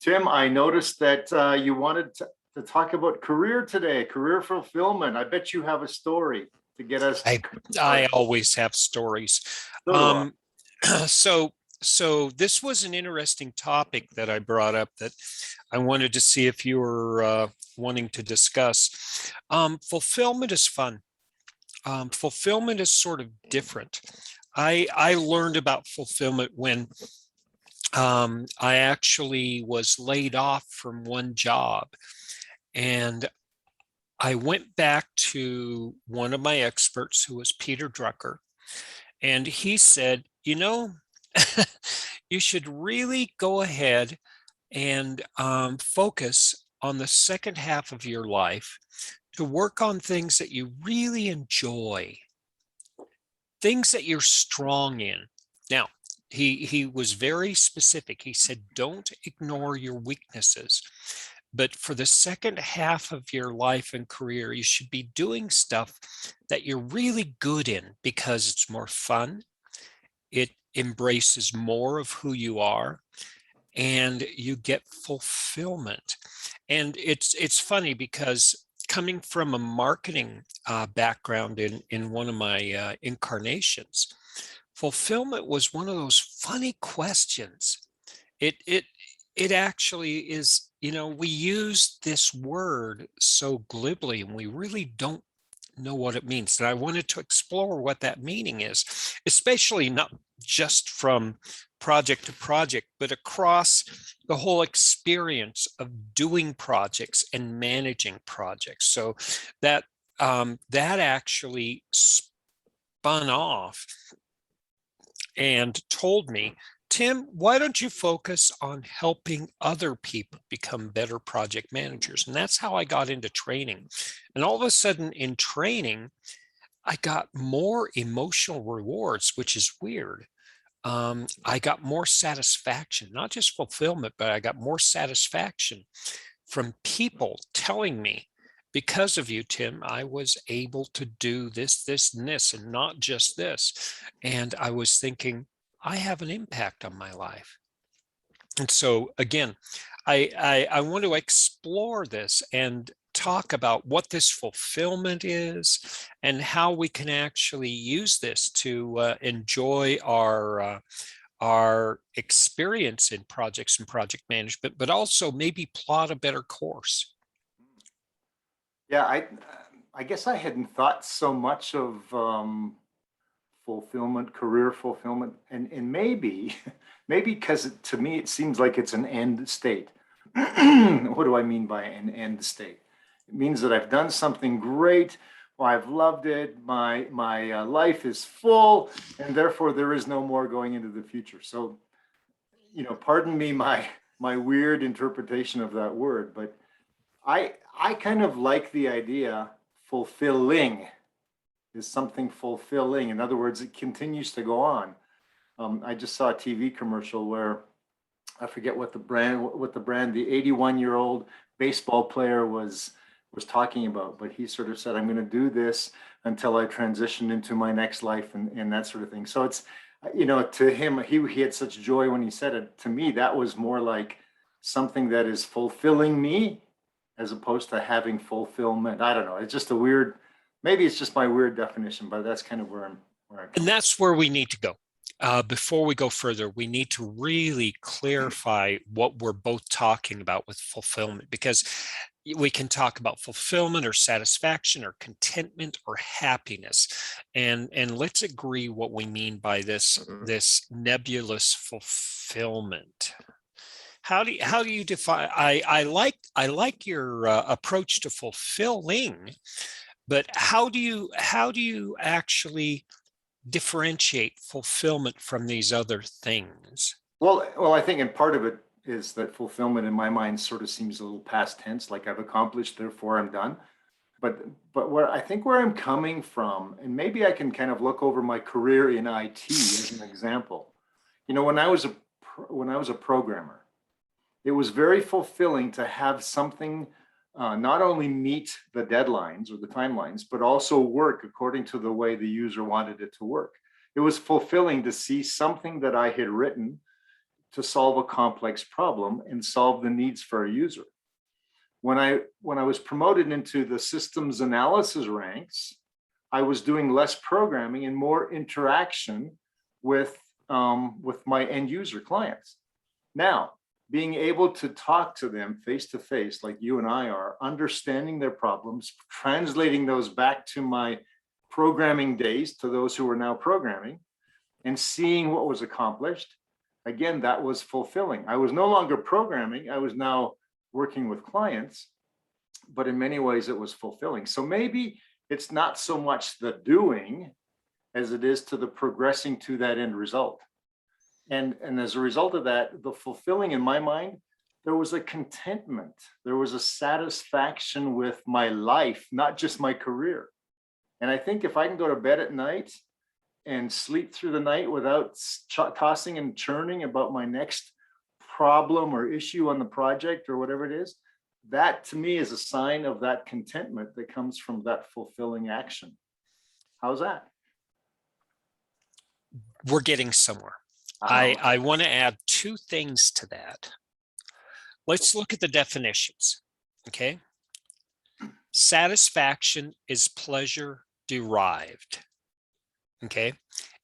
Tim, I noticed that you wanted to talk about career today, career fulfillment. I bet you have a story to get us I I started. always have stories. So do I. Um, so so this was an interesting topic that I brought up that I wanted to see if you were wanting to discuss. Fulfillment is fun. Fulfillment is sort of different. I learned about fulfillment when I actually was laid off from one job, and I went back to one of my experts, who was Peter Drucker, and he said, you should really go ahead and focus on the second half of your life to work on things that you really enjoy, things that you're strong in. Now, he was very specific. He said, don't ignore your weaknesses. But for the second half of your life and career, you should be doing stuff that you're really good in because it's more fun. It embraces more of who you are, and you get fulfillment. And it's funny because coming from a marketing background in one of my incarnations, fulfillment was one of those funny questions. It actually is, we use this word so glibly and we really don't know what it means. And I wanted to explore what that meaning is, especially not just from project to project, but across the whole experience of doing projects and managing projects. So that that actually spun off and told me, Tim, why don't you focus on helping other people become better project managers? And that's how I got into training. And all of a sudden in training, I got more emotional rewards, which is weird. I got more satisfaction, not just fulfillment, but I got more satisfaction from people telling me, because of you, Tim, I was able to do this, this, and this, and not just this. And I was thinking, I have an impact on my life. And so again, I want to explore this and talk about what this fulfillment is and how we can actually use this to enjoy our experience in projects and project management, but also maybe plot a better course. Yeah, I guess I hadn't thought so much of fulfillment, career fulfillment, and maybe maybe because to me it seems like it's an end state. What do I mean by an end state? It means that I've done something great. Well, I've loved it. My life is full, and therefore there is no more going into the future. So, pardon me my weird interpretation of that word, but I kind of like the idea fulfilling is something fulfilling. In other words, it continues to go on. I just saw a TV commercial where I forget the 81-year-old baseball player was talking about, but he sort of said, I'm going to do this until I transition into my next life and that sort of thing. So it's, to him, he had such joy when he said it. To me, that was more like something that is fulfilling me as opposed to having fulfillment. I don't know. It's just a weird, maybe it's just my weird definition, but that's kind of where I And come from. that's where we need to go. Before we go further, we need to really clarify what we're both talking about with fulfillment, because we can talk about fulfillment or satisfaction or contentment or happiness. And let's agree what we mean by this nebulous fulfillment. How do you define? I like your approach to fulfilling, but how do you actually differentiate fulfillment from these other things? Well, I think, and part of it is that fulfillment in my mind sort of seems a little past tense, like I've accomplished, therefore I'm done. But where I think where I'm coming from, and maybe I can kind of look over my career in IT as an example. When I was a programmer, it was very fulfilling to have something not only meet the deadlines or the timelines, but also work according to the way the user wanted it to work. It was fulfilling to see something that I had written to solve a complex problem and solve the needs for a user. When I was promoted into the systems analysis ranks, I was doing less programming and more interaction with my end user clients. Now, being able to talk to them face to face, like you and I are, understanding their problems, translating those back to my programming days, to those who are now programming, and seeing what was accomplished, again, that was fulfilling. I was no longer programming, I was now working with clients, but in many ways it was fulfilling. So maybe it's not so much the doing as it is to the progressing to that end result. And as a result of that, the fulfilling in my mind, there was a contentment, there was a satisfaction with my life, not just my career. And I think if I can go to bed at night and sleep through the night without tossing and churning about my next problem or issue on the project or whatever it is, that to me is a sign of that contentment that comes from that fulfilling action. How's that? We're getting somewhere. I want to add two things to that. Let's look at the definitions. Okay. Satisfaction is pleasure derived. Okay.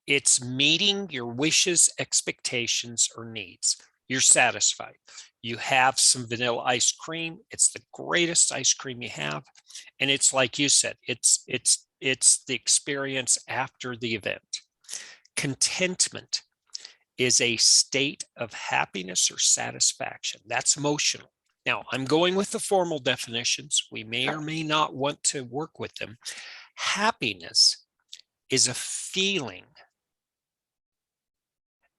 It's meeting your wishes, expectations, or needs. You're satisfied. You have some vanilla ice cream. It's the greatest ice cream you have. And it's like you said, it's the experience after the event. Contentment is a state of happiness or satisfaction. That's emotional. Now, I'm going with the formal definitions. We may or may not want to work with them. Happiness is a feeling,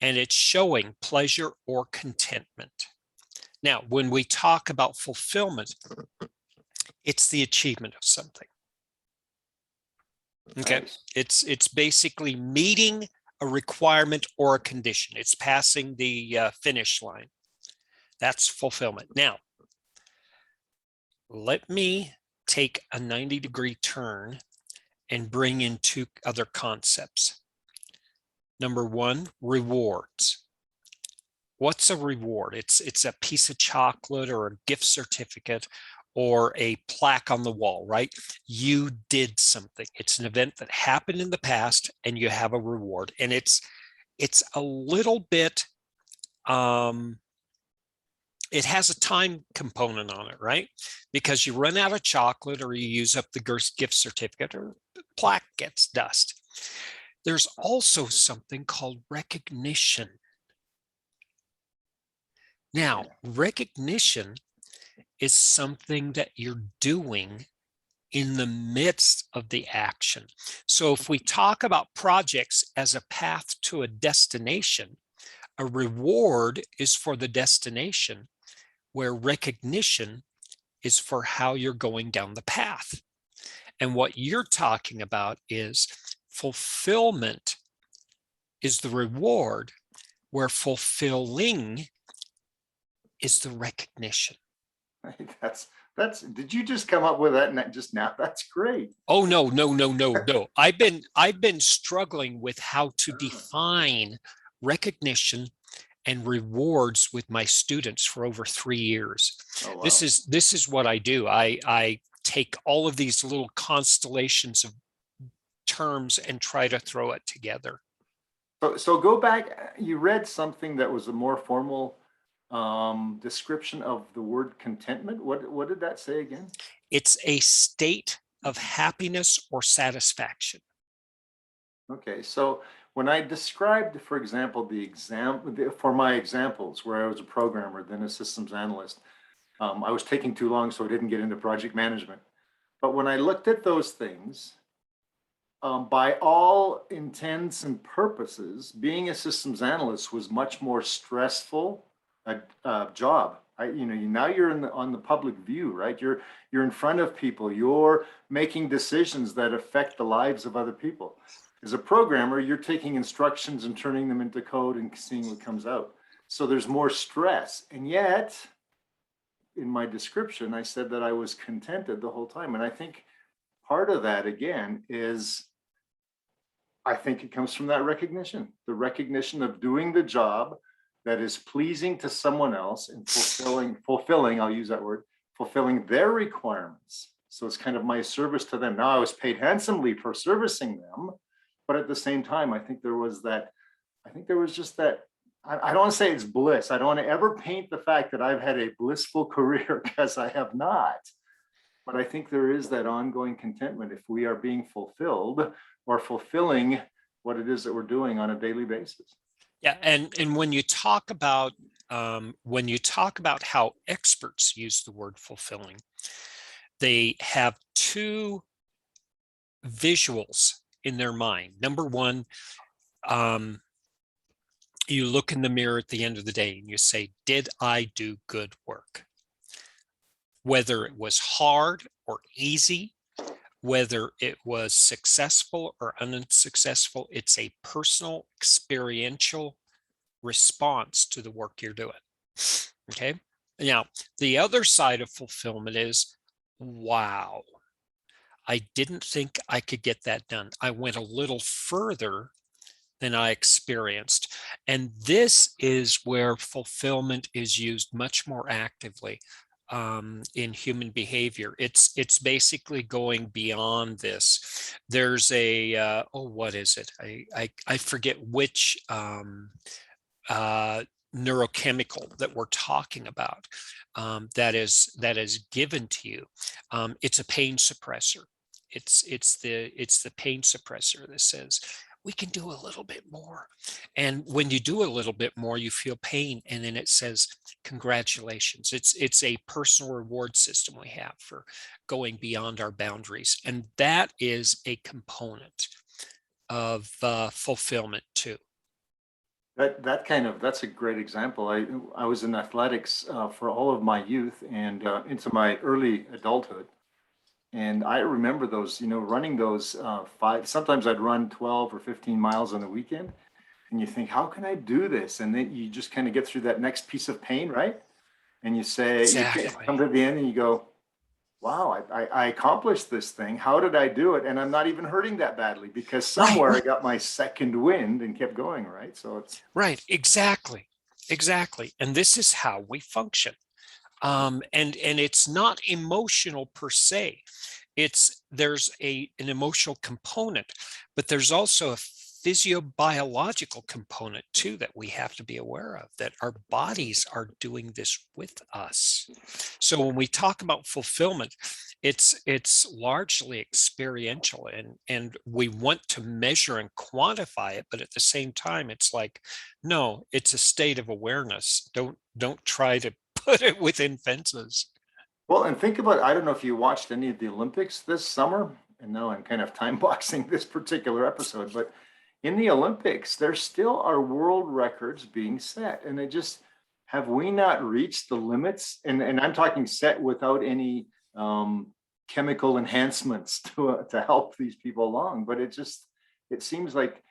and it's showing pleasure or contentment. Now, when we talk about fulfillment, it's the achievement of something. Okay, it's basically meeting a requirement or a condition. It's passing the finish line. That's fulfillment. Now, let me take a 90-degree turn and bring in two other concepts. Number one, rewards. What's a reward? It's a piece of chocolate or a gift certificate or a plaque on the wall, right? You did something. It's an event that happened in the past and you have a reward. And it's a little bit, it has a time component on it, right? Because you run out of chocolate or you use up the gift certificate or the plaque gets dust. There's also something called recognition. Now, recognition is something that you're doing in the midst of the action. So if we talk about projects as a path to a destination, a reward is for the destination, where recognition is for how you're going down the path. And what you're talking about is fulfillment is the reward, where fulfilling is the recognition. Did you just come up with that just now? That's great. Oh, no. I've been struggling with how to define recognition and rewards with my students for over 3 years. Oh, wow. This is what I do. I take all of these little constellations of terms and try to throw it together. So go back, you read something that was a more formal description of the word contentment. What did that say again? It's a state of happiness or satisfaction. Okay, so when I described, for example, for my examples where I was a programmer, then a systems analyst, I was taking too long, so I didn't get into project management. But when I looked at those things, by all intents and purposes, being a systems analyst was much more stressful job. Now you're on the public view, right? You're in front of people. You're making decisions that affect the lives of other people. As a programmer, you're taking instructions and turning them into code and seeing what comes out. So there's more stress. And yet, in my description, I said that I was contented the whole time. And I think part of that, again, is I think it comes from that recognition, the recognition of doing the job that is pleasing to someone else and fulfilling, I'll use that word, fulfilling their requirements. So it's kind of my service to them. Now I was paid handsomely for servicing them, but at the same time, I think there was just that, I don't want to say it's bliss. I don't want to ever paint the fact that I've had a blissful career, because I have not. But I think there is that ongoing contentment if we are being fulfilled or fulfilling what it is that we're doing on a daily basis. Yeah, and when you talk about how experts use the word fulfilling, they have two visuals in their mind. Number one, you look in the mirror at the end of the day and you say, did I do good work? Whether it was hard or easy, whether it was successful or unsuccessful, it's a personal, experiential response to the work you're doing. Okay. Now, the other side of fulfillment is, wow, I didn't think I could get that done. I went a little further than I experienced. And this is where fulfillment is used much more actively in human behavior. It's basically going beyond this. There's a what is it? I forget which neurochemical that we're talking about that is given to you. It's a pain suppressor. It's the pain suppressor that says we can do a little bit more. And when you do a little bit more, you feel pain. And then it says, congratulations. It's a personal reward system we have for going beyond our boundaries. And that is a component of fulfillment too. That's a great example. I was in athletics for all of my youth and into my early adulthood. And I remember those, running those sometimes I'd run 12 or 15 miles on the weekend. And you think, how can I do this? And then you just kind of get through that next piece of pain, right? And you say, Exactly. you come to the end and you go, wow, I accomplished this thing. How did I do it? And I'm not even hurting that badly because somewhere I got my second wind and kept going, right? So it's right. Exactly. And this is how we function. And it's not emotional per se. There's an emotional component, but there's also a physiobiological component too that we have to be aware of, that our bodies are doing this with us. So when we talk about fulfillment, it's largely experiential, and we want to measure and quantify it, but at the same time, it's like, no, it's a state of awareness. Don't try to put it within fences. well, and think about, I don't know if you watched any of the Olympics this summer, and now I'm kind of time boxing this particular episode, but in the Olympics, there still are world records being set. And have we not reached the limits? And I'm talking set without any chemical enhancements to help these people along. But it seems like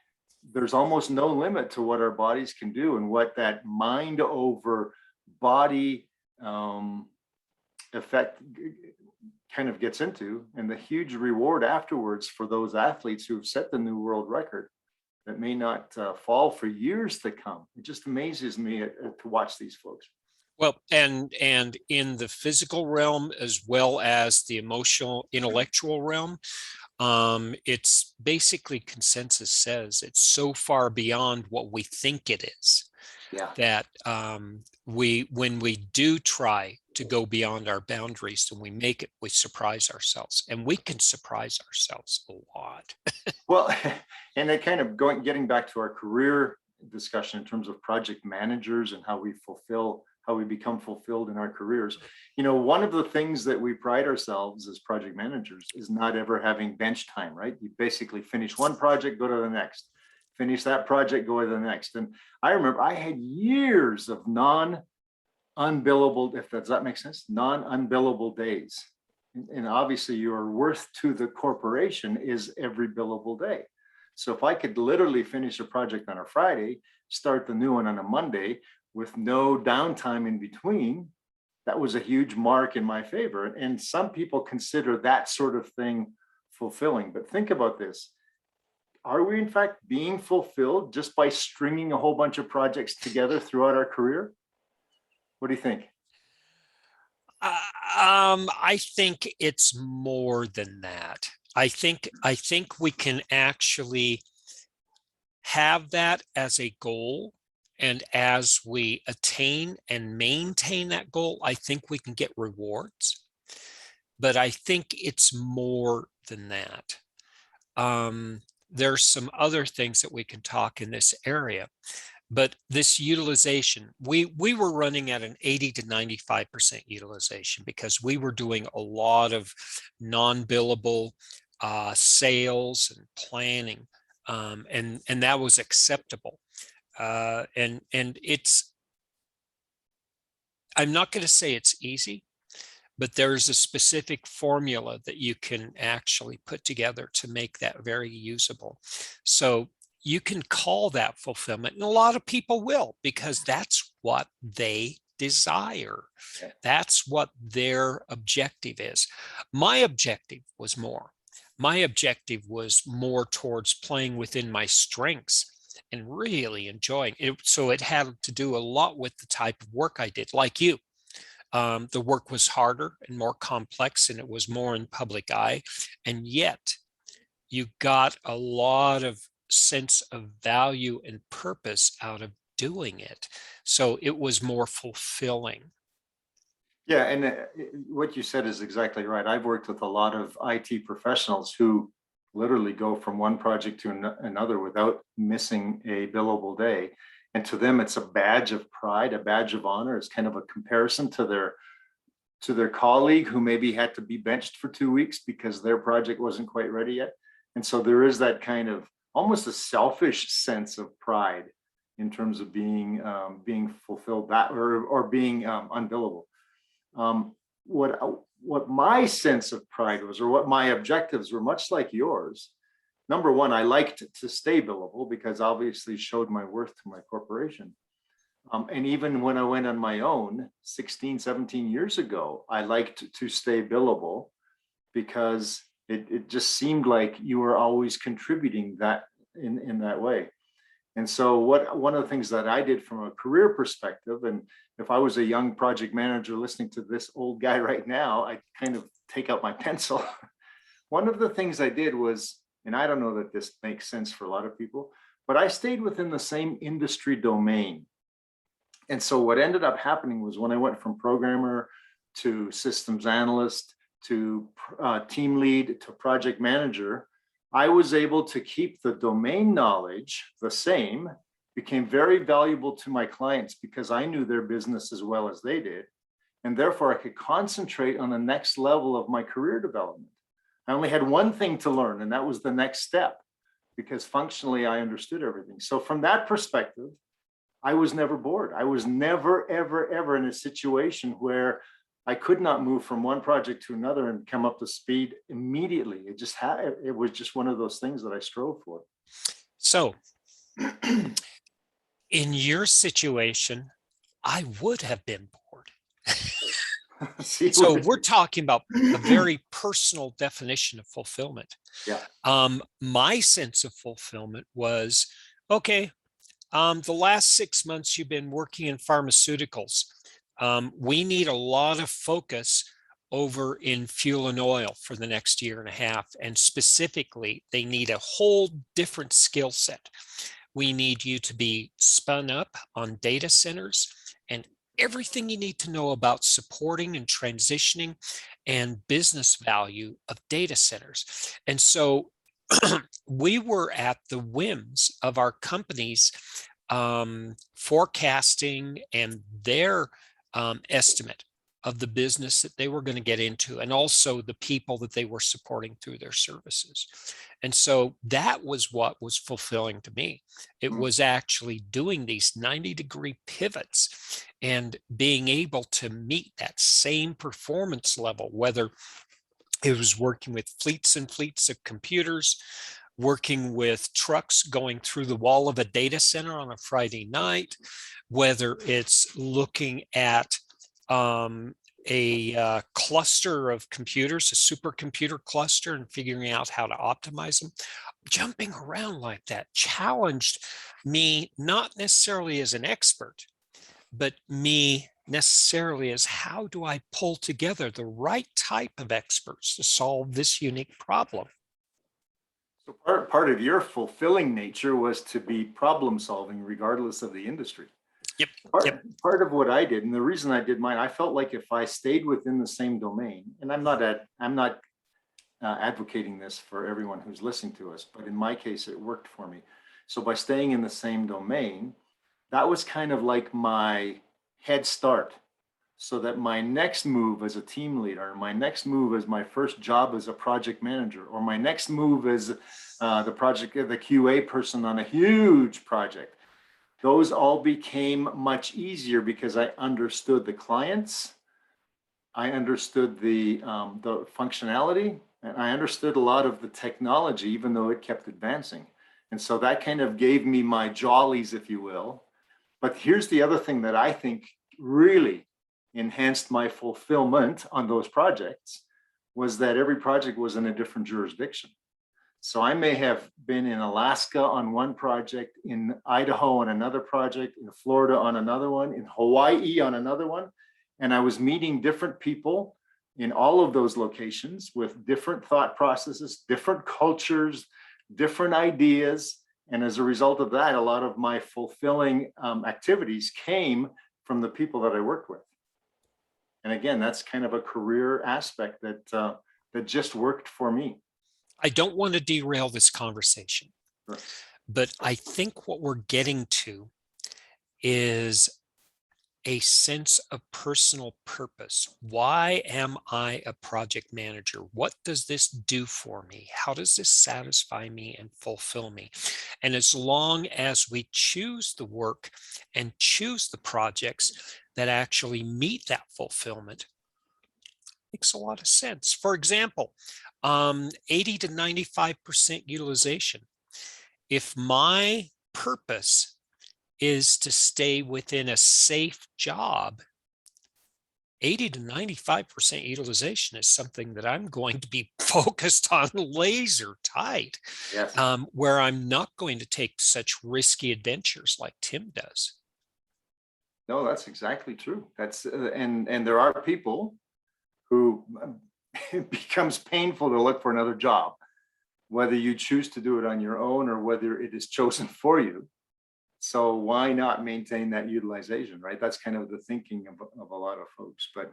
there's almost no limit to what our bodies can do and what that mind over body effect kind of gets into, and the huge reward afterwards for those athletes who've set the new world record that may not fall for years to come. It just amazes me to watch these folks. Well, and in the physical realm as well as the emotional, intellectual realm, it's basically, consensus says it's so far beyond what we think it is. Yeah. That when we do try to go beyond our boundaries and we make it, we surprise ourselves, and we can surprise ourselves a lot. Well, and then kind of getting back to our career discussion in terms of project managers and how we become fulfilled in our careers. One of the things that we pride ourselves as project managers is not ever having bench time, right? You basically finish one project, go to the next, finish that project, go to the next. And I remember I had years of non-unbillable, if that makes sense, non-unbillable days. And obviously your worth to the corporation is every billable day. So if I could literally finish a project on a Friday, start the new one on a Monday with no downtime in between, that was a huge mark in my favor. And some people consider that sort of thing fulfilling. But think about this. are we in fact being fulfilled just by stringing a whole bunch of projects together throughout our career? What do you think? I think it's more than that. I think we can actually have that as a goal. And as we attain and maintain that goal, I think we can get rewards. But I think it's more than that. There's some other things that we can talk in this area. But this utilization, we were running at an 80 to 95% utilization because we were doing a lot of non-billable sales and planning, and that was acceptable. And it's, I'm not going to say it's easy, but there's a specific formula that you can actually put together to make that very usable. So you can call that fulfillment, and a lot of people will, because that's what they desire. That's what their objective is. My objective was more. My objective was more towards playing within my strengths and really enjoying it. So it had to do a lot with the type of work I did, like you. The work was harder and more complex, and it was more in public eye. And yet you got a lot of sense of value and purpose out of doing it. So it was more fulfilling. Yeah, and what you said is exactly right. I've worked with a lot of IT professionals who literally go from one project to another without missing a billable day. And to them, it's a badge of pride, a badge of honor. It's kind of a comparison to their colleague who maybe had to be benched for 2 weeks because their project wasn't quite ready yet. And so there is that kind of almost a selfish sense of pride in terms of being fulfilled, that or being unbillable. What my sense of pride was, or what my objectives were, much like yours. Number one, I liked to stay billable because obviously showed my worth to my corporation. And even when I went on my own 16, 17 years ago, I liked to stay billable because it just seemed like you were always contributing that in that way. And so one of the things that I did from a career perspective, and if I was a young project manager listening to this old guy right now, I kind of take out my pencil. One of the things I did was, and I don't know that this makes sense for a lot of people, but I stayed within the same industry domain. And so what ended up happening was when I went from programmer to systems analyst to team lead to project manager, I was able to keep the domain knowledge the same, became very valuable to my clients because I knew their business as well as they did. And therefore I could concentrate on the next level of my career development. I only had one thing to learn, and that was the next step, because functionally I understood everything. So from that perspective, I was never bored. I was never, ever, ever in a situation where I could not move from one project to another and come up to speed immediately. It was just one of those things that I strove for. So in your situation, I would have been bored. So we're talking about a very personal definition of fulfillment. Yeah. My sense of fulfillment was, okay, the last 6 months you've been working in pharmaceuticals. We need a lot of focus over in fuel and oil for the next year and a half. And specifically, they need a whole different skill set. We need you to be spun up on data centers and everything you need to know about supporting and transitioning and business value of data centers. And so we were at the whims of our companies forecasting and their estimate of the business that they were going to get into, and also the people that they were supporting through their services. And so that was what was fulfilling to me. It was actually doing these 90-degree pivots and being able to meet that same performance level, whether it was working with fleets and fleets of computers, working with trucks going through the wall of a data center on a Friday night, whether it's looking at cluster of computers, a supercomputer cluster, and figuring out how to optimize them. Jumping around like that challenged me, not necessarily as an expert, but me necessarily as how do I pull together the right type of experts to solve this unique problem. So part of your fulfilling nature was to be problem solving regardless of the industry. Yep. Part of what I did, and the reason I did mine, I felt like if I stayed within the same domain, and I'm not advocating this for everyone who's listening to us, but in my case, it worked for me. So by staying in the same domain, that was kind of like my head start, so that my next move as a team leader, my next move as my first job as a project manager, or my next move as the QA person on a huge project, those all became much easier because I understood the clients, I understood the functionality, and I understood a lot of the technology, even though it kept advancing. And so that kind of gave me my jollies, if you will. But here's the other thing that I think really enhanced my fulfillment on those projects, was that every project was in a different jurisdiction. So I may have been in Alaska on one project, in Idaho on another project, in Florida on another one, in Hawaii on another one. And I was meeting different people in all of those locations with different thought processes, different cultures, different ideas. And as a result of that, a lot of my fulfilling activities came from the people that I worked with. And again, that's kind of a career aspect that just worked for me. I don't want to derail this conversation, Sure. but I think what we're getting to is a sense of personal purpose. Why am I a project manager? What does this do for me? How does this satisfy me and fulfill me? And as long as we choose the work and choose the projects that actually meet that fulfillment, makes a lot of sense. For example, 80 to 95% utilization. If my purpose is to stay within a safe job, 80 to 95% utilization is something that I'm going to be focused on laser tight, Yes. where I'm not going to take such risky adventures like Tim does. No, that's exactly true. That's and there are people who it becomes painful to look for another job, whether you choose to do it on your own or whether it is chosen for you. So why not maintain that utilization, right? That's kind of the thinking of a lot of folks. But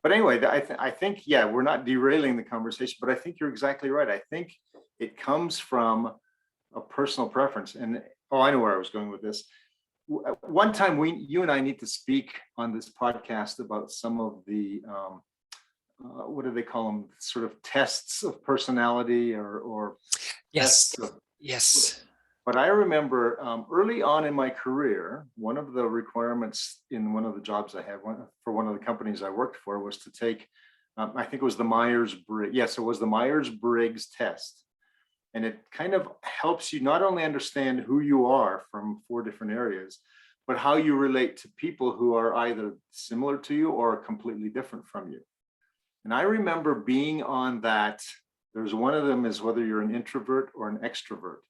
anyway, I think, yeah, we're not derailing the conversation, but I think you're exactly right. I think it comes from a personal preference. And I know where I was going with this. One time you and I need to speak on this podcast about some of the what do they call them? Sort of tests of personality or Yes. tests of, Yes. But I remember early on in my career, one of the requirements in one of the jobs I had for one of the companies I worked for was to take, I think it was the Myers-Briggs. Yes, it was the Myers-Briggs test. And it kind of helps you not only understand who you are from 4 different areas, but how you relate to people who are either similar to you or completely different from you. And I remember being on that. There's one of them is whether you're an introvert or an extrovert.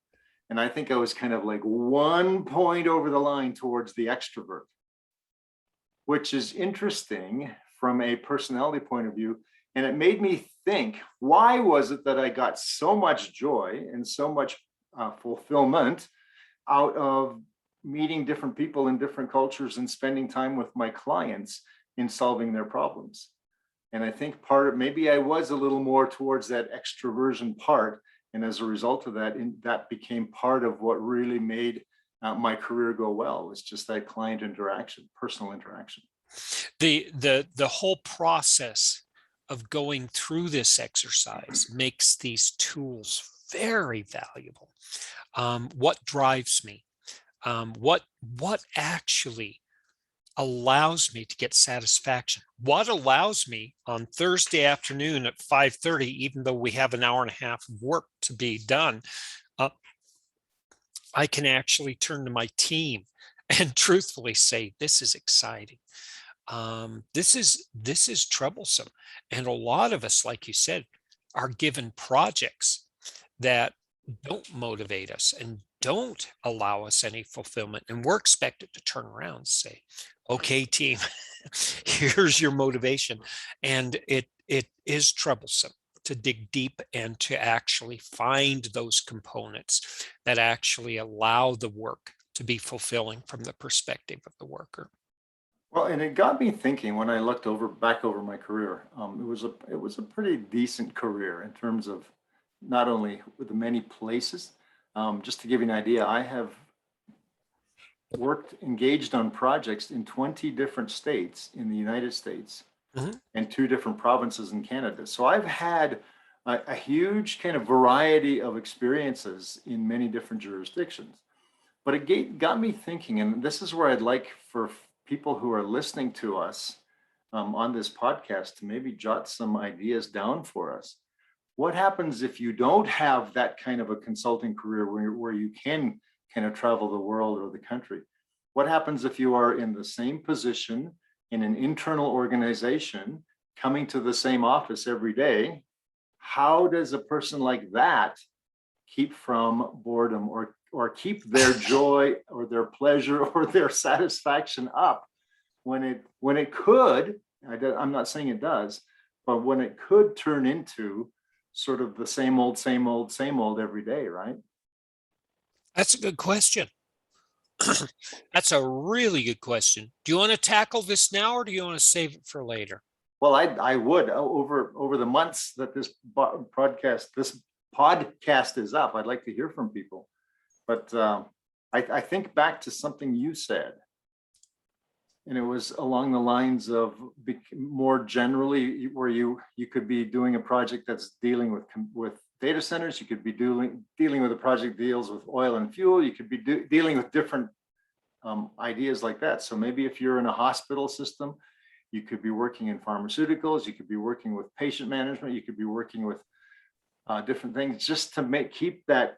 And I think I was kind of like 1 point over the line towards the extrovert, which is interesting from a personality point of view. And it made me think, why was it that I got so much joy and so much fulfillment out of meeting different people in different cultures and spending time with my clients in solving their problems? And I think maybe I was a little more towards that extroversion part. And as a result of that, that became part of what really made my career go well, was just that client interaction, personal interaction. The whole process of going through this exercise makes these tools very valuable. What drives me? What actually allows me to get satisfaction? What allows me on Thursday afternoon at 5:30, even though we have an hour and a half of work to be done, I can actually turn to my team and truthfully say, this is exciting. This is troublesome. And a lot of us, like you said, are given projects that don't motivate us and don't allow us any fulfillment. And we're expected to turn around and say, okay, team, here's your motivation. And it is troublesome to dig deep and to actually find those components that actually allow the work to be fulfilling from the perspective of the worker. Well, and it got me thinking when I looked back over my career. It was a pretty decent career in terms of not only with the many places. Just to give you an idea, I have engaged on projects in 20 different states in the United States and 2 different provinces in Canada. So I've had a huge kind of variety of experiences in many different jurisdictions. But it got me thinking, and this is where I'd like for people who are listening to us on this podcast to maybe jot some ideas down for us. What happens if you don't have that kind of a consulting career where you can kind of travel the world or the country? What happens if you are in the same position in an internal organization, coming to the same office every day? How does a person like that keep from boredom or keep their joy or their pleasure or their satisfaction up when it could, I'm not saying it does, but when it could turn into sort of the same old, same old, same old every day, right? That's a good question. That's a really good question. Do you want to tackle this now, or do you want to save it for later? Well, I would over the months that this podcast is up, I'd like to hear from people. But I think back to something you said, and it was along the lines of more generally where you could be doing a project that's dealing with data centers. You could be dealing with a project that deals with oil and fuel. You could be dealing with different ideas like that. So maybe if you're in a hospital system, you could be working in pharmaceuticals. You could be working with patient management. You could be working with different things, just to keep that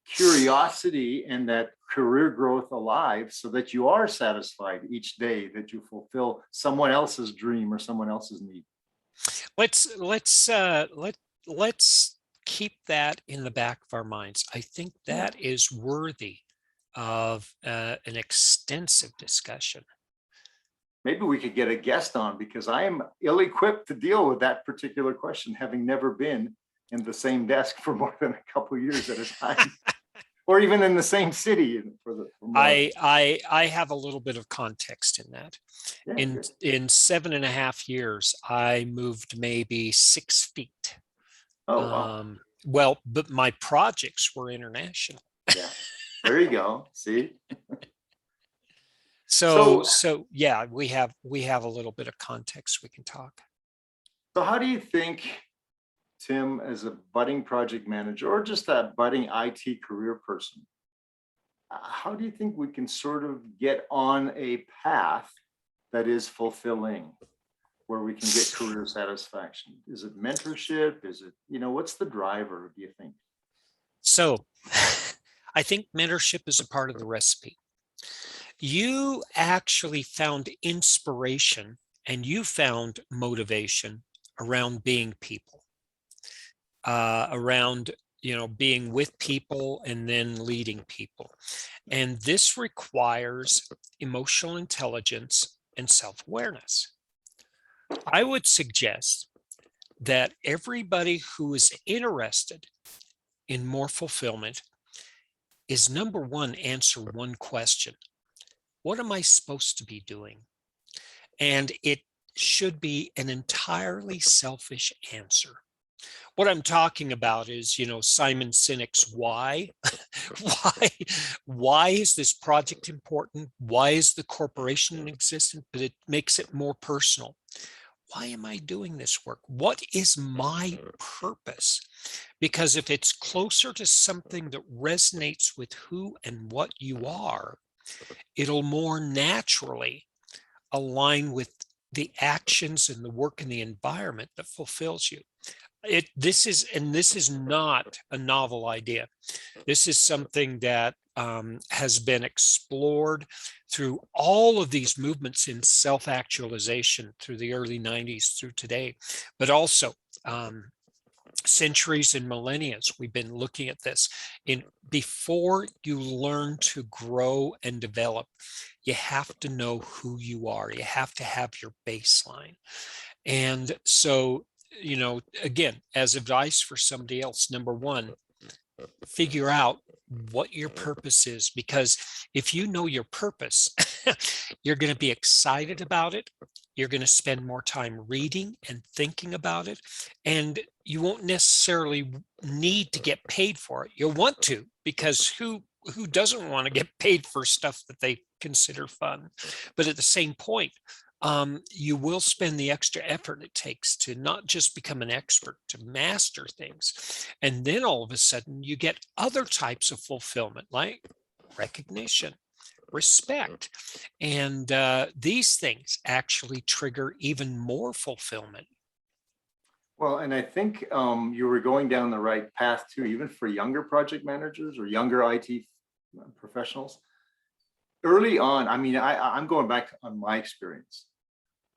curiosity and that career growth alive, so that you are satisfied each day, that you fulfill someone else's dream or someone else's need. Let's keep that in the back of our minds. I think that is worthy of an extensive discussion. Maybe we could get a guest on, because I am ill-equipped to deal with that particular question, having never been in the same desk for more than a couple of years at a time, or even in the same city. I have a little bit of context in that. Yeah, in 7.5 years, I moved maybe 6 feet. Oh, wow. Well, but my projects were international. Yeah, there you go. See. So yeah, we have a little bit of context we can talk. So how do you think, Tim, as a budding project manager or just a budding IT career person, how do you think we can sort of get on a path that is fulfilling, where we can get career satisfaction? Is it mentorship? Is it, what's the driver, do you think? So I think mentorship is a part of the recipe. You actually found inspiration and you found motivation around being people, around being with people and then leading people. And this requires emotional intelligence and self-awareness. I would suggest that everybody who is interested in more fulfillment is, number one, answer one question. What am I supposed to be doing? And it should be an entirely selfish answer. What I'm talking about is, Simon Sinek's why. Why is this project important? Why is the corporation existent? But it makes it more personal. Why am I doing this work? What is my purpose? Because if it's closer to something that resonates with who and what you are, it'll more naturally align with the actions and the work and the environment that fulfills you. This is not a novel idea. This is something that has been explored through all of these movements in self-actualization through the early 90s through today, but also centuries and millennia. We've been looking at this. Before you learn to grow and develop, you have to know who you are. You have to have your baseline. And so, again, as advice for somebody else, number one, figure out what your purpose is, because if you know your purpose, you're going to be excited about it. You're going to spend more time reading and thinking about it, and you won't necessarily need to get paid for it. You'll want to, because who doesn't want to get paid for stuff that they consider fun? But at the same point, you will spend the extra effort it takes to not just become an expert, to master things. And then all of a sudden you get other types of fulfillment, like recognition, respect. And these things actually trigger even more fulfillment. Well, and I think you were going down the right path too, even for younger project managers or younger IT professionals. Early on, I mean, I'm going back on my experience.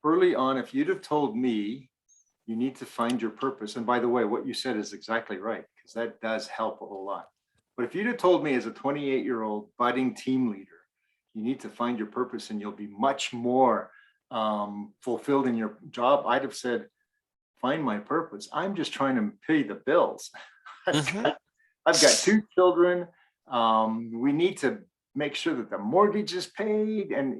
Early on, if you'd have told me you need to find your purpose, and by the way, what you said is exactly right, because that does help a whole lot. But if you'd have told me as a 28-year-old budding team leader, you need to find your purpose and you'll be much more fulfilled in your job, I'd have said, find my purpose. I'm just trying to pay the bills. I've got 2 children. We need to make sure that the mortgage is paid, and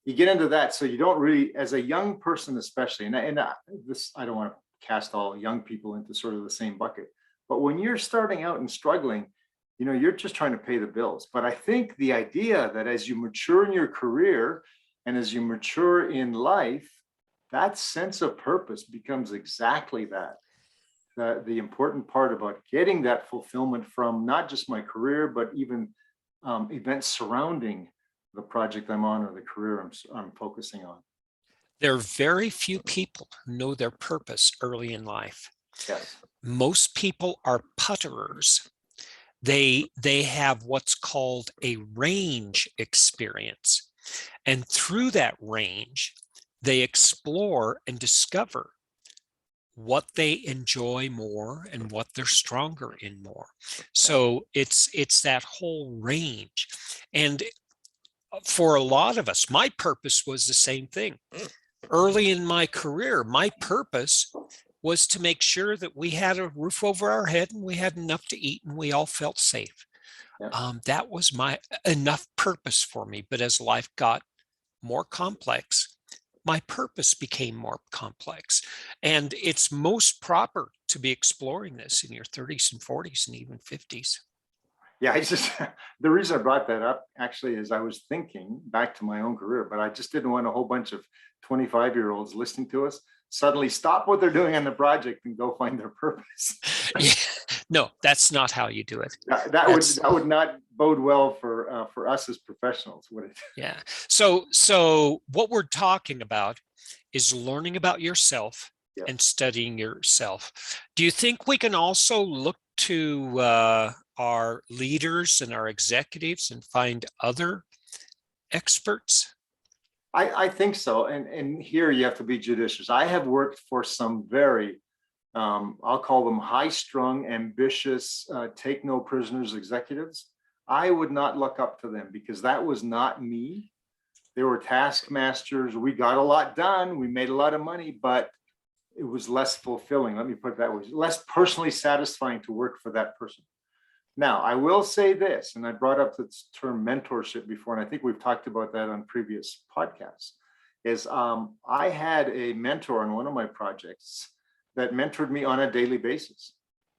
you get into that, so you don't really, as a young person especially, and this, I don't want to cast all young people into sort of the same bucket, but when you're starting out and struggling, you're just trying to pay the bills. But I think the idea that as you mature in your career and as you mature in life, that sense of purpose becomes exactly that. The important part about getting that fulfillment from not just my career, but even events surrounding the project I'm on or the career I'm focusing on. There are very few people who know their purpose early in life. Yes. Most people are putterers. They have what's called a range experience. And through that range, they explore and discover what they enjoy more and what they're stronger in more. So it's that whole range. And for a lot of us, my purpose was the same thing. Early in my career, my purpose was to make sure that we had a roof over our head and we had enough to eat and we all felt safe. Yeah. That was my enough purpose for me. But as life got more complex, my purpose became more complex. And it's most proper to be exploring this in your 30s and 40s and even 50s. Yeah, the reason I brought that up actually is I was thinking back to my own career, but I just didn't want a whole bunch of 25-year-olds listening to us suddenly stop what they're doing on the project and go find their purpose. Yeah, no, that's not how you do it. That would not bode well for us as professionals, would it? Yeah. So what we're talking about is learning about yourself and studying yourself. Do you think we can also look to our leaders and our executives and find other experts? I think so. And here you have to be judicious. I have worked for some very, I'll call them high-strung, ambitious, take no prisoners executives. I would not look up to them because that was not me. They were taskmasters. We got a lot done. We made a lot of money, but it was less fulfilling. Let me put it that way. Less personally satisfying to work for that person. Now, I will say this, and I brought up this term mentorship before, and I think we've talked about that on previous podcasts, is I had a mentor on one of my projects that mentored me on a daily basis.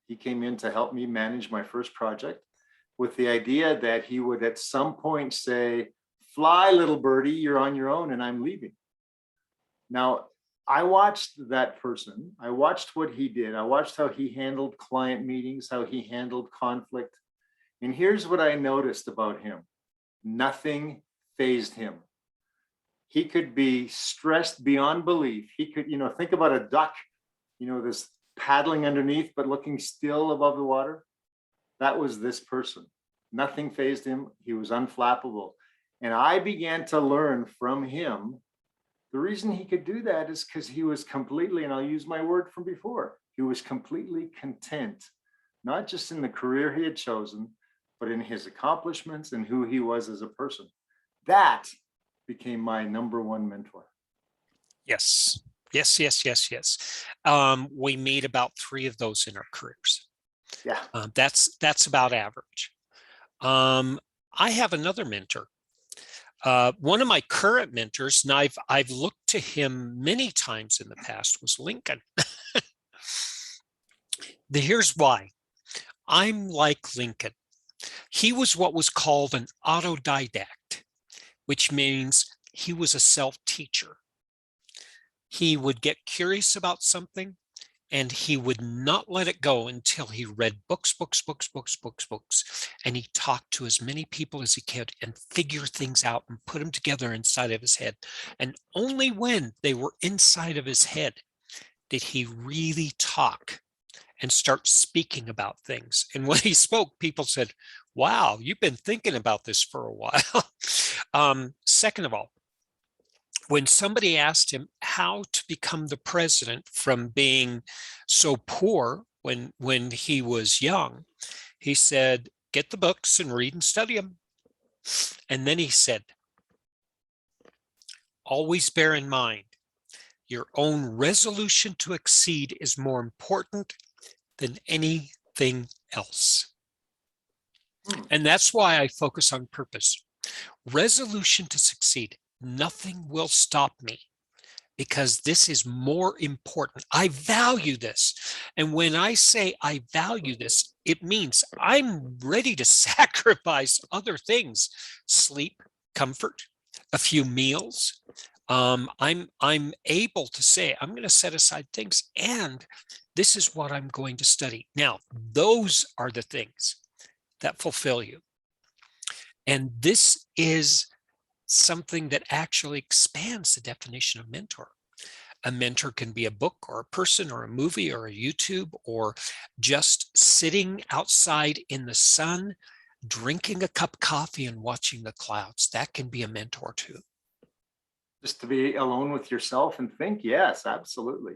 He came in to help me manage my first project with the idea that he would at some point say, fly, little birdie, you're on your own and I'm leaving. Now, I watched that person. I watched what he did. I watched how he handled client meetings, how he handled conflict. And here's what I noticed about him. Nothing fazed him. He could be stressed beyond belief. He could, think about a duck, this paddling underneath, but looking still above the water. That was this person. Nothing fazed him. He was unflappable. And I began to learn from him. The reason he could do that is because he was completely, and I'll use my word from before, he was completely content, not just in the career he had chosen, but in his accomplishments and who he was as a person. That became my number one mentor. Yes. We meet about 3 of those in our careers. Yeah. That's about average. I have another mentor. One of my current mentors, and I've looked to him many times in the past, was Lincoln. Here's why. I'm like Lincoln. He was what was called an autodidact, which means he was a self-teacher. He would get curious about something, and he would not let it go until he read books. And he talked to as many people as he could and figure things out and put them together inside of his head. And only when they were inside of his head did he really talk and start speaking about things. And when he spoke, people said, wow, you've been thinking about this for a while. Second of all, when somebody asked him how to become the president from being so poor when he was young, he said, get the books and read and study them. And then he said, always bear in mind, your own resolution to exceed is more important than anything else. And that's why I focus on purpose. Resolution to succeed. Nothing will stop me because this is more important. I value this. And when I say I value this, it means I'm ready to sacrifice other things, sleep, comfort, a few meals. I'm able to say, I'm going to set aside things, and this is what I'm going to study. Now, those are the things that fulfill you. And this is something that actually expands the definition of mentor. A mentor can be a book or a person or a movie or a YouTube or just sitting outside in the sun, drinking a cup of coffee and watching the clouds. That can be a mentor too. Just to be alone with yourself and think, yes, absolutely.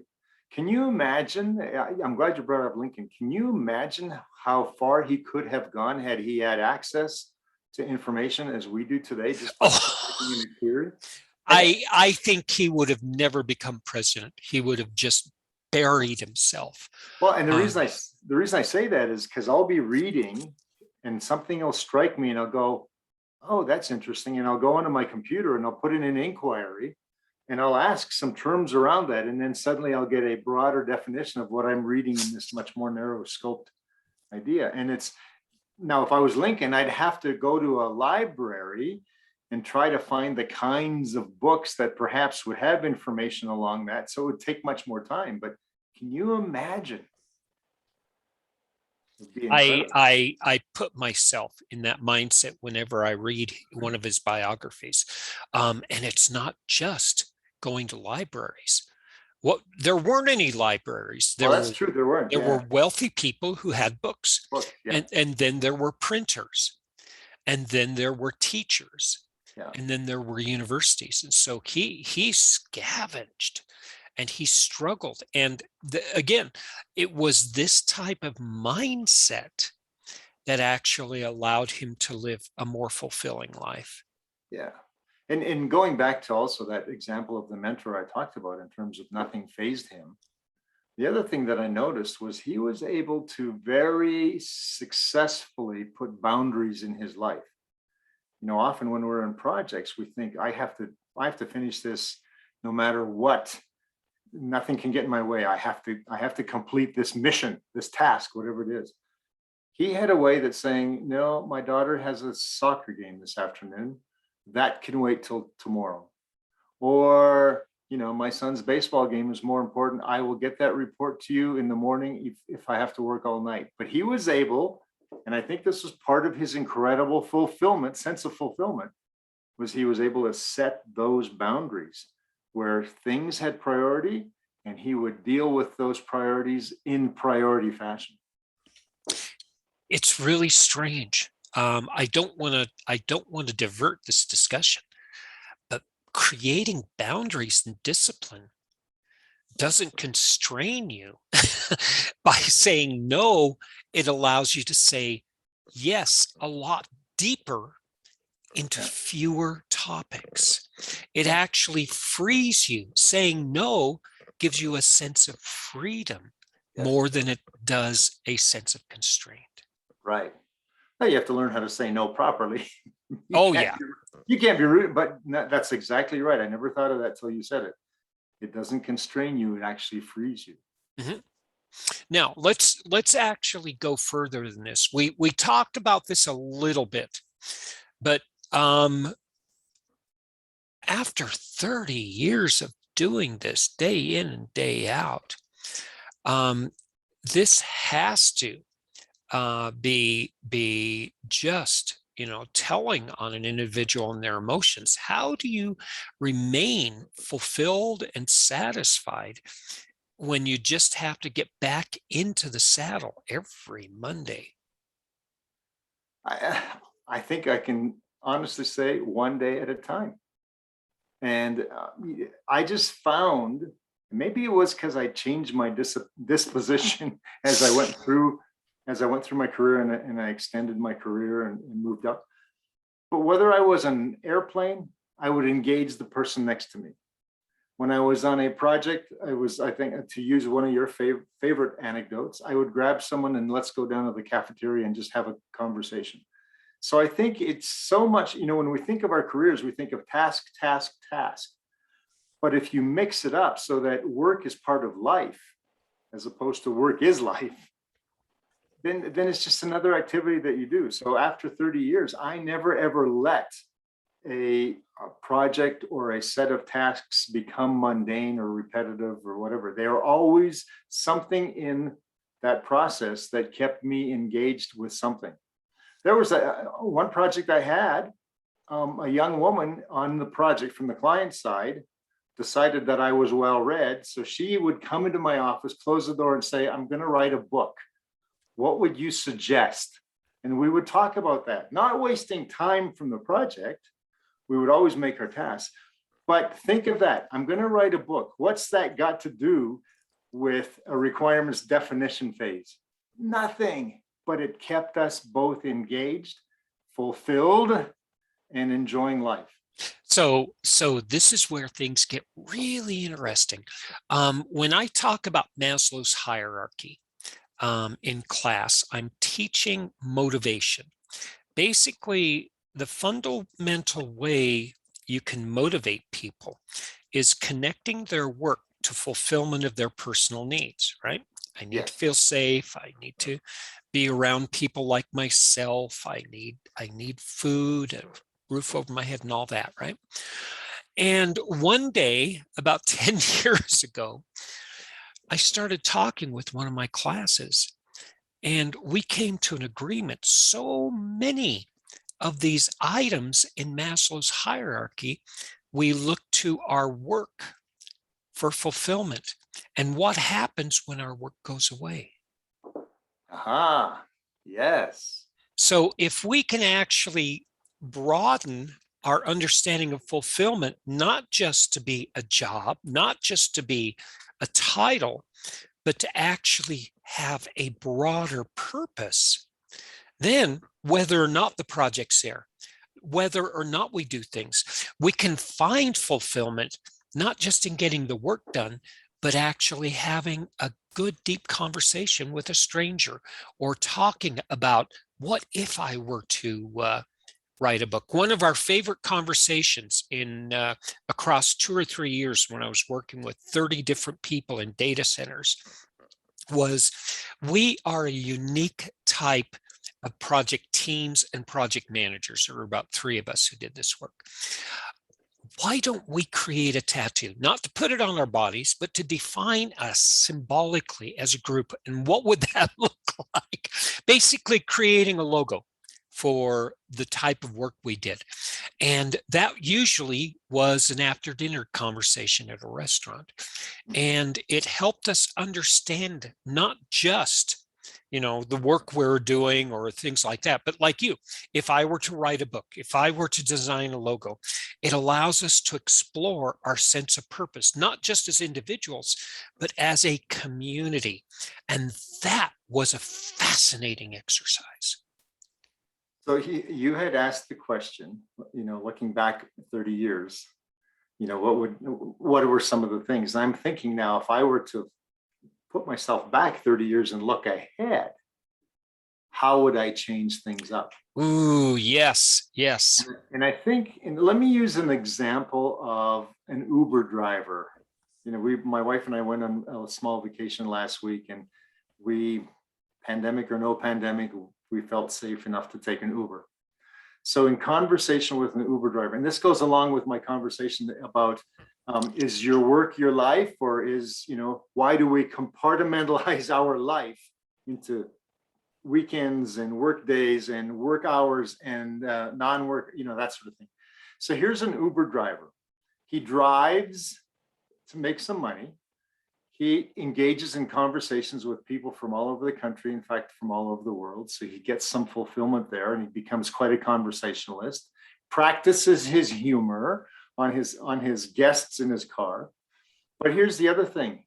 Can you imagine? I'm glad you brought up Lincoln. Can you imagine how far he could have gone had he had access to information as we do today? Just by in a theory? I think he would have never become president. He would have just buried himself. Well, and the reason I say that is because I'll be reading and something will strike me and I'll go, oh, that's interesting. And I'll go onto my computer and I'll put in an inquiry and I'll ask some terms around that. And then suddenly I'll get a broader definition of what I'm reading in this much more narrow scoped idea. And it's now, if I was Lincoln, I'd have to go to a library and try to find the kinds of books that perhaps would have information along that. So it would take much more time. But can you imagine? I put myself in that mindset whenever I read one of his biographies. And it's not just going to libraries. There weren't any libraries. That's true. There weren't. There were wealthy people who had books. And then there were printers. And then there were teachers. And then there were universities. And so he scavenged and he struggled. And again, it was this type of mindset that actually allowed him to live a more fulfilling life. Yeah. And going back to also that example of the mentor I talked about in terms of nothing fazed him, the other thing that I noticed was he was able to very successfully put boundaries in his life. You know, often when we're in projects, we think I have to finish this no matter what. Nothing can get in my way. I have to complete this mission, this task, whatever it is. He had a way that's saying, no, my daughter has a soccer game this afternoon. That can wait till tomorrow. Or, you know, my son's baseball game is more important. I will get that report to you in the morning if I have to work all night. But he was able, and I think this was part of his incredible sense of fulfillment, was he was able to set those boundaries where things had priority and he would deal with those priorities in priority fashion. It's really strange. I don't want to divert this discussion, but creating boundaries and discipline doesn't constrain you. By saying no, it allows you to say yes a lot deeper into fewer topics. It actually frees you. Saying no gives you a sense of freedom more than it does a sense of constraint. Right. Now you have to learn how to say no properly. Oh, yeah. You can't be rude, but that's exactly right. I never thought of that till you said it. It doesn't constrain you, it actually frees you. Mm-hmm. Now, let's actually go further than this. We talked about this a little bit, but after 30 years of doing this day in and day out, this has to be just, telling on an individual and their emotions. How do you remain fulfilled and satisfied when you just have to get back into the saddle every Monday? I think I can honestly say one day at a time. And I just found, maybe it was because I changed my disposition as I went through my career, and I extended my career and moved up. But whether I was on an airplane, I would engage the person next to me. When I was on a project, I think, to use one of your favorite anecdotes, I would grab someone and let's go down to the cafeteria and just have a conversation. So I think it's so much, when we think of our careers, we think of task, task, task. But if you mix it up so that work is part of life, as opposed to work is life, then it's just another activity that you do. So after 30 years, I never ever let a project or a set of tasks become mundane or repetitive or whatever. They are always something in that process that kept me engaged with something. There was one project I had, a young woman on the project from the client side decided that I was well read. So she would come into my office, close the door and say, I'm going to write a book. What would you suggest? And we would talk about that, not wasting time from the project. We would always make our tasks. But think of that. I'm going to write a book. What's that got to do with a requirements definition phase? Nothing. But it kept us both engaged, fulfilled, and enjoying life. So this is where things get really interesting. When I talk about Maslow's hierarchy in class, I'm teaching motivation. Basically, the fundamental way you can motivate people is connecting their work to fulfillment of their personal needs, right? I need to feel safe. I need to be around people like myself. I need food, a roof over my head, and all that, right? And one day, about 10 years ago, I started talking with one of my classes, and we came to an agreement. So many of these items in Maslow's hierarchy, we look to our work for fulfillment. And what happens when our work goes away? Aha, yes. So if we can actually broaden our understanding of fulfillment, not just to be a job, not just to be a title, but to actually have a broader purpose, then whether or not the project's there, whether or not we do things, we can find fulfillment, not just in getting the work done, but actually having a good, deep conversation with a stranger, or talking about, what if I were to write a book? One of our favorite conversations in across 2 or 3 years, when I was working with 30 different people in data centers, was, we are a unique type of project teams and project managers. There were about 3 of us who did this work. Why don't we create a tattoo, not to put it on our bodies, but to define us symbolically as a group? And what would that look like? Basically creating a logo for the type of work we did. And that usually was an after dinner conversation at a restaurant. And it helped us understand not just, the work we're doing or things like that, but like you, if I were to write a book, if I were to design a logo, it allows us to explore our sense of purpose, not just as individuals, but as a community. And that was a fascinating exercise. So you had asked the question, looking back 30 years, what were some of the things? And I'm thinking now, if I were to put myself back 30 years and look ahead, how would I change things up? Ooh, yes, yes. And I think, and let me use an example of an Uber driver. My wife and I went on a small vacation last week, and pandemic or no pandemic, we felt safe enough to take an Uber. So in conversation with an Uber driver, and this goes along with my conversation about, is your work your life, or why do we compartmentalize our life into weekends and work days and work hours and non-work, that sort of thing. So here's an Uber driver. He drives to make some money. He engages in conversations with people from all over the country, in fact, from all over the world. So he gets some fulfillment there, and he becomes quite a conversationalist, practices his humor on his guests in his car. But here's the other thing.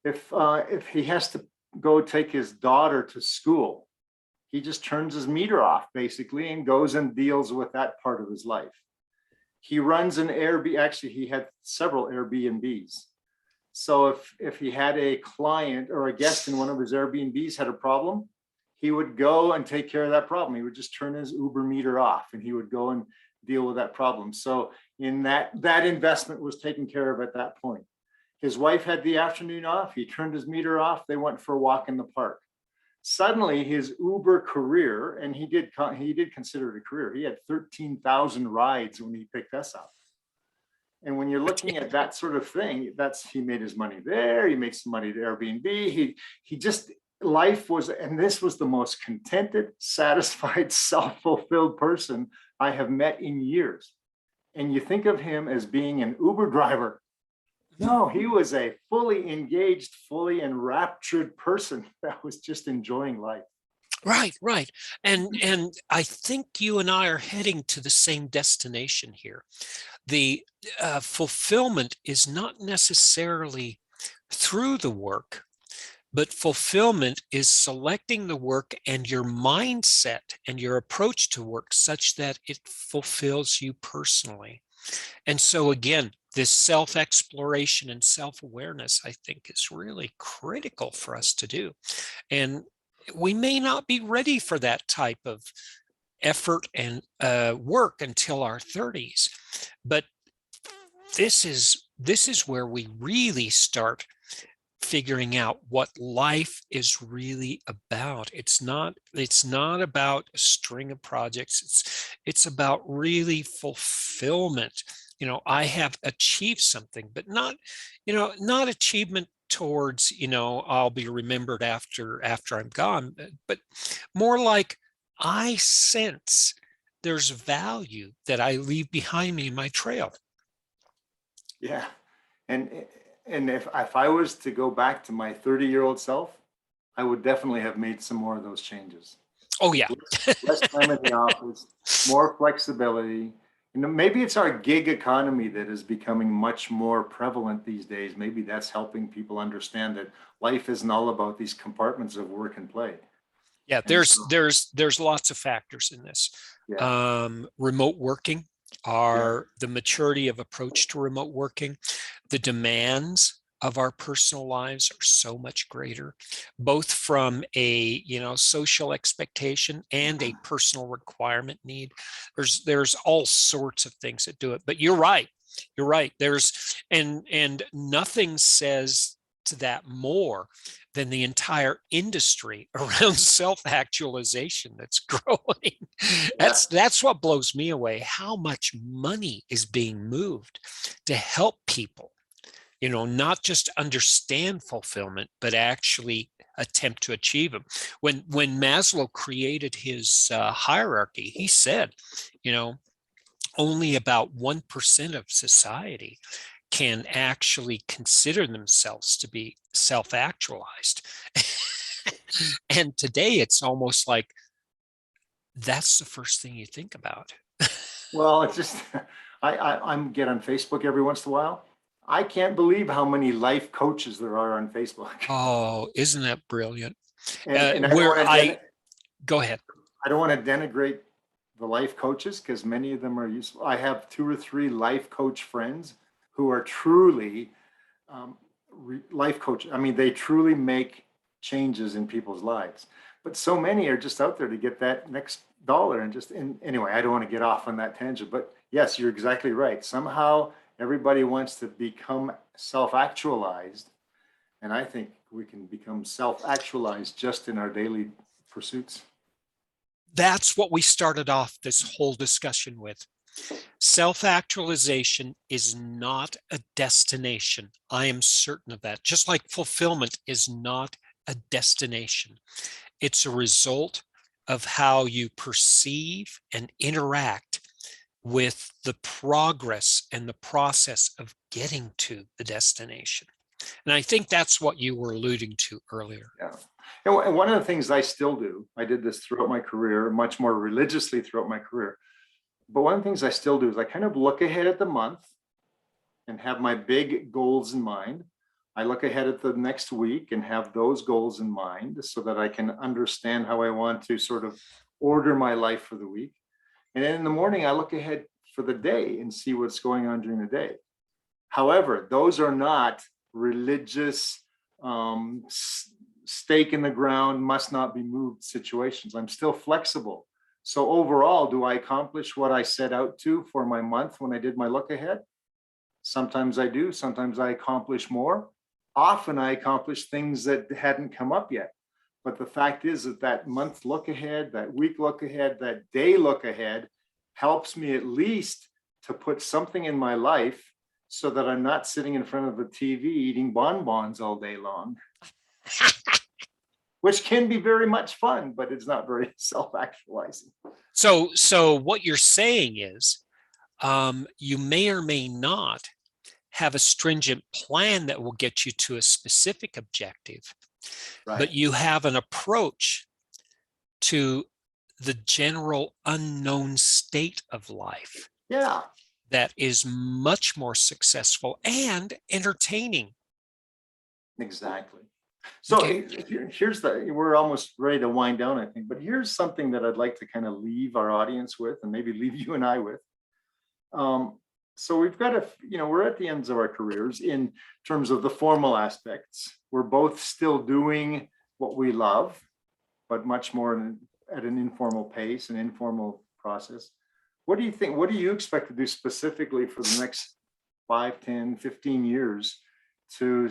If he has to go take his daughter to school, he just turns his meter off basically and goes and deals with that part of his life. He runs an Airbnb. Actually, he had several Airbnbs. So if he had a client or a guest in one of his Airbnbs had a problem, he would go and take care of that problem. He would just turn his Uber meter off, and he would go and deal with that problem. So in that investment was taken care of at that point. His wife had the afternoon off. He turned his meter off. They went for a walk in the park. Suddenly, his Uber career, and he did consider it a career. He had 13,000 rides when he picked us up. And when you're looking at that sort of thing, he made his money there. He makes some money at Airbnb. Life was, and this was the most contented, satisfied, self-fulfilled person I have met in years. And you think of him as being an Uber driver. No, he was a fully engaged, fully enraptured person that was just enjoying life. Right, right. And I think you and I are heading to the same destination here. The fulfillment is not necessarily through the work, but fulfillment is selecting the work and your mindset and your approach to work such that it fulfills you personally. And so again, this self-exploration and self-awareness, I think, is really critical for us to do. And we may not be ready for that type of effort and work until our 30s, but this is where we really start figuring out what life is really about. It's not about a string of projects. It's about really fulfillment. I have achieved something, but not achievement towards, I'll be remembered after I'm gone, but more like I sense there's value that I leave behind me in my trail. Yeah. And if I was to go back to my 30-year-old self, I would definitely have made some more of those changes. Oh, yeah. Less time in the office, more flexibility. Maybe it's our gig economy that is becoming much more prevalent these days. Maybe that's helping people understand that life isn't all about these compartments of work and play. Yeah, there's lots of factors in this. Yeah. Remote working, the maturity of approach to remote working, the demands of our personal lives are so much greater, both from a social expectation and a personal requirement need. There's all sorts of things that do it. But you're right. There's and nothing says to that more than the entire industry around self-actualization that's growing. That's what blows me away. How much money is being moved to help people, not just understand fulfillment, but actually attempt to achieve them. When Maslow created his hierarchy, he said, only about 1% of society can actually consider themselves to be self-actualized. And today it's almost like that's the first thing you think about. Well, it's just, I'm get on Facebook every once in a while. I can't believe how many life coaches there are on Facebook. Oh, isn't that brilliant? And Go ahead. I don't want to denigrate the life coaches because many of them are useful. I have 2 or 3 life coach friends who are truly life coaches. I mean, they truly make changes in people's lives. But so many are just out there to get that next dollar and anyway, I don't want to get off on that tangent, but yes, you're exactly right. Somehow everybody wants to become self-actualized. And I think we can become self-actualized just in our daily pursuits. That's what we started off this whole discussion with. Self-actualization is not a destination. I am certain of that. Just like fulfillment is not a destination. It's a result of how you perceive and interact with the progress and the process of getting to the destination. And I think that's what you were alluding to earlier. Yeah. And one of the things I still do, I did this throughout my career, much more religiously throughout my career. But one of the things I still do is I kind of look ahead at the month and have my big goals in mind. I look ahead at the next week and have those goals in mind so that I can understand how I want to sort of order my life for the week. And then in the morning, I look ahead for the day and see what's going on during the day. However, those are not religious stake in the ground, must not be moved situations. I'm still flexible. So overall, do I accomplish what I set out to for my month when I did my look ahead? Sometimes I do, sometimes I accomplish more. Often I accomplish things that hadn't come up yet. But the fact is that month look ahead, that week look ahead, that day look ahead helps me at least to put something in my life so that I'm not sitting in front of the TV eating bonbons all day long. Which can be very much fun, but it's not very self-actualizing. So what you're saying is you may or may not have a stringent plan that will get you to a specific objective, Right. but you have an approach to the general unknown state of life. Yeah. That is much more successful and entertaining. Exactly. So Okay. we're almost ready to wind down, I think, but here's something that I'd like to kind of leave our audience with and maybe leave you and I with. So we've got we're at the ends of our careers in terms of the formal aspects. We're both still doing what we love, but much more at an informal pace, an informal process. What do you think? What do you expect to do specifically for the next 5, 10, 15 years to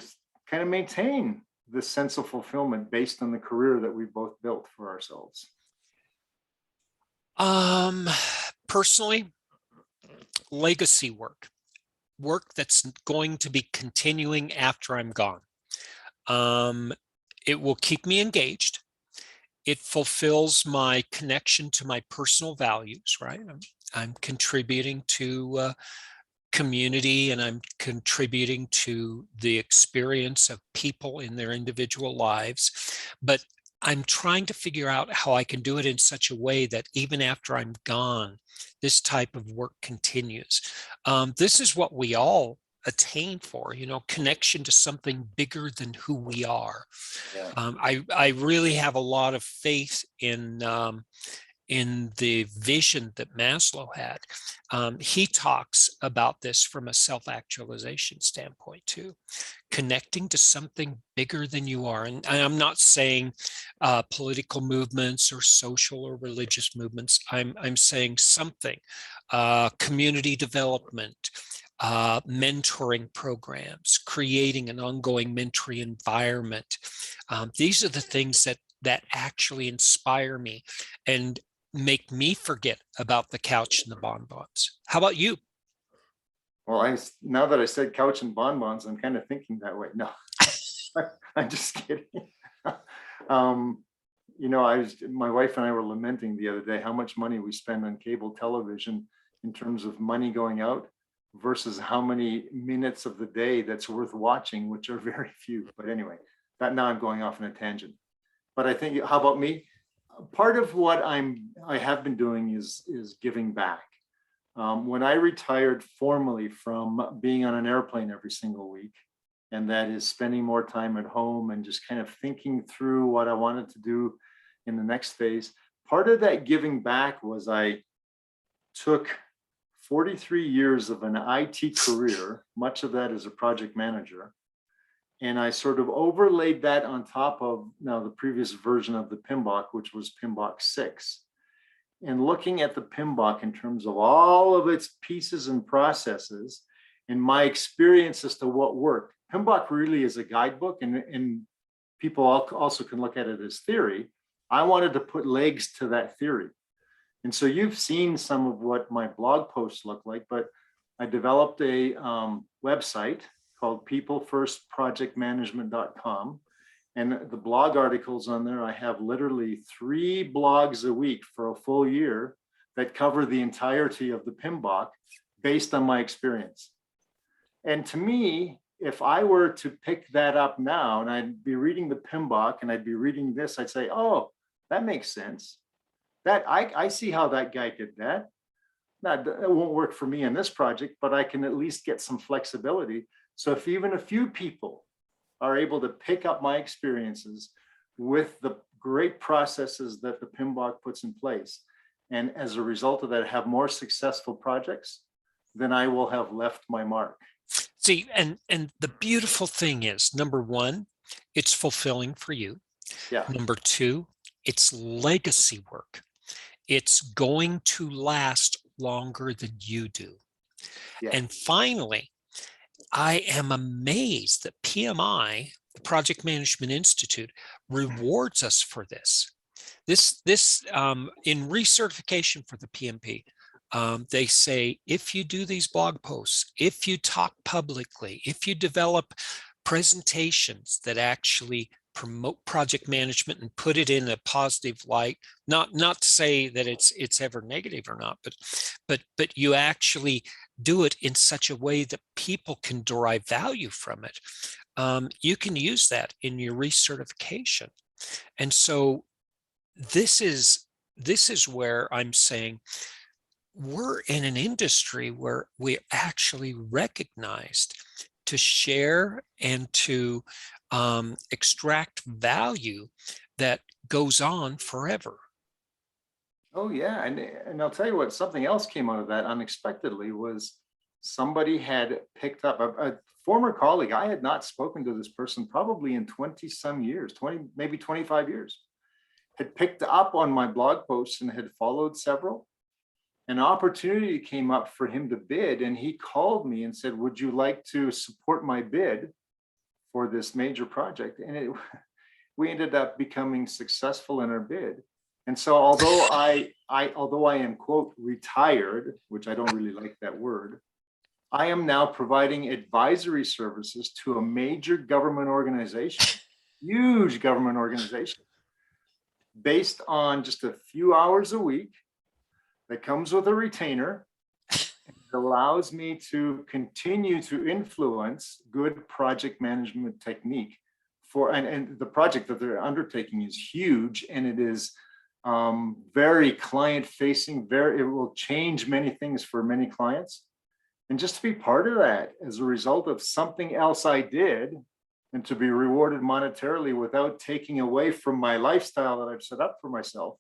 kind of maintain this sense of fulfillment based on the career that we've both built for ourselves? Personally, legacy work that's going to be continuing after I'm gone. It will keep me engaged. It fulfills my connection to my personal values, right? I'm contributing to community and I'm contributing to the experience of people in their individual lives. But I'm trying to figure out how I can do it in such a way that even after I'm gone, this type of work continues. This is what we all attain for, connection to something bigger than who we are. Yeah. I really have a lot of faith in the vision that Maslow had. He talks about this from a self-actualization standpoint too, connecting to something bigger than you are. And I'm not saying political movements or social or religious movements. I'm saying something, community development, mentoring programs, creating an ongoing mentoring environment. These are the things that actually inspire me and make me forget about the couch and the bonbons. How about you? Well, now that I said couch and bonbons, I'm kind of thinking that way. No, I'm just kidding. My wife and I were lamenting the other day how much money we spend on cable television in terms of money going out versus how many minutes of the day that's worth watching, which are very few. But anyway, that now I'm going off on a tangent. But I think, how about me? Part of what I have been doing is giving back. When I retired formally from being on an airplane every single week, and that is spending more time at home and just kind of thinking through what I wanted to do in the next phase, part of that giving back was I took 43 years of an IT career, much of that as a project manager, and I sort of overlaid that on top of now the previous version of the PMBOK, which was PMBOK 6. And looking at the PMBOK in terms of all of its pieces and processes and my experience as to what worked. PMBOK really is a guidebook, and people also can look at it as theory. I wanted to put legs to that theory. And so you've seen some of what my blog posts look like, but I developed a website called peoplefirstprojectmanagement.com. And the blog articles on there, I have literally 3 blogs a week for a full year that cover the entirety of the PMBOK based on my experience. And to me, if I were to pick that up now and I'd be reading the PMBOK and I'd be reading this, I'd say, oh, that makes sense. That I see how that guy did that. Now, it won't work for me in this project, but I can at least get some flexibility. So if even a few people are able to pick up my experiences with the great processes that the PMBOK puts in place, and as a result of that, have more successful projects, then I will have left my mark. See, and the beautiful thing is, number one, it's fulfilling for you. Yeah. Number two, it's legacy work. It's going to last longer than you do. Yeah. And finally, I am amazed that PMI, the Project Management Institute, rewards us for this. This in recertification for the PMP, they say, if you do these blog posts, if you talk publicly, if you develop presentations that actually promote project management and put it in a positive light, not to say that it's ever negative or not, but you actually do it in such a way that people can derive value from it. You can use that in your recertification. And so this is where I'm saying we're in an industry where we're actually recognized to share and to extract value that goes on forever. Oh yeah, and I'll tell you what, something else came out of that unexpectedly was somebody had picked up a former colleague. I had not spoken to this person probably in 20 some years, 20, maybe 25 years, had picked up on my blog posts and had followed several. An opportunity came up for him to bid, and he called me and said, would you like to support my bid for this major project? And we ended up becoming successful in our bid. And so although I am, quote, retired, which I don't really like that word, I am now providing advisory services to a major government organization, huge government organization, based on just a few hours a week that comes with a retainer. It allows me to continue to influence good project management technique and the project that they're undertaking is huge, and it is very client facing, it will change many things for many clients. And just to be part of that as a result of something else I did, and to be rewarded monetarily without taking away from my lifestyle that I've set up for myself,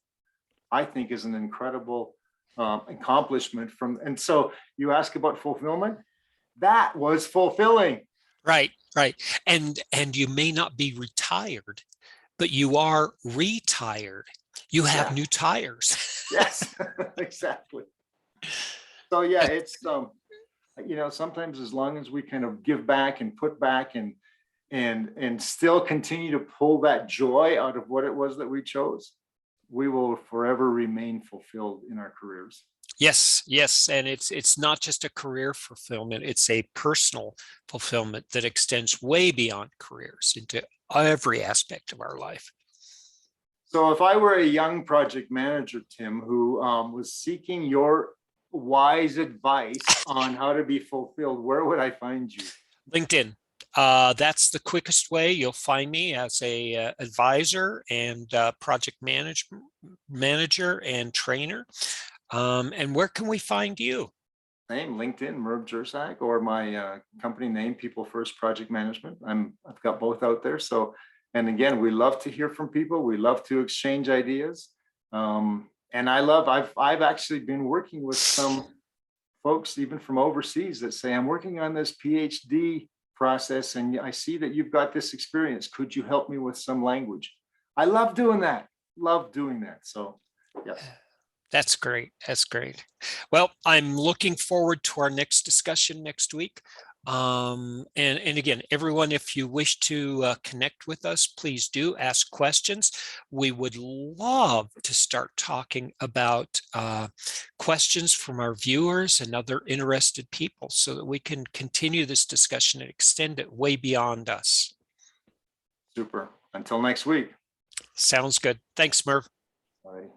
I think is an incredible accomplishment. And so you ask about fulfillment, that was fulfilling. Right. And you may not be retired, but you are retired. You have new tires. Yes, exactly. So yeah, it's sometimes as long as we kind of give back and put back and still continue to pull that joy out of what it was that we chose, we will forever remain fulfilled in our careers. Yes. And it's not just a career fulfillment, it's a personal fulfillment that extends way beyond careers into every aspect of our life. So if I were a young project manager, Tim, who was seeking your wise advice on how to be fulfilled, where would I find you? LinkedIn. That's the quickest way. You'll find me as a advisor and project manager and trainer. And where can we find you? Name, LinkedIn, Merv Jersak, or my company name, People First Project Management. I've got both out there. So, and again, we love to hear from people. We love to exchange ideas. And I've actually been working with some folks, even from overseas, that say, I'm working on this PhD process and I see that you've got this experience. Could you help me with some language? I love doing that. Love doing that. So, yes. That's great. That's great. Well, I'm looking forward to our next discussion next week. And again, everyone, if you wish to connect with us, please do ask questions. We would love to start talking about questions from our viewers and other interested people so that we can continue this discussion and extend it way beyond us. Super. Until next week. Sounds good. Thanks, Merv. All right.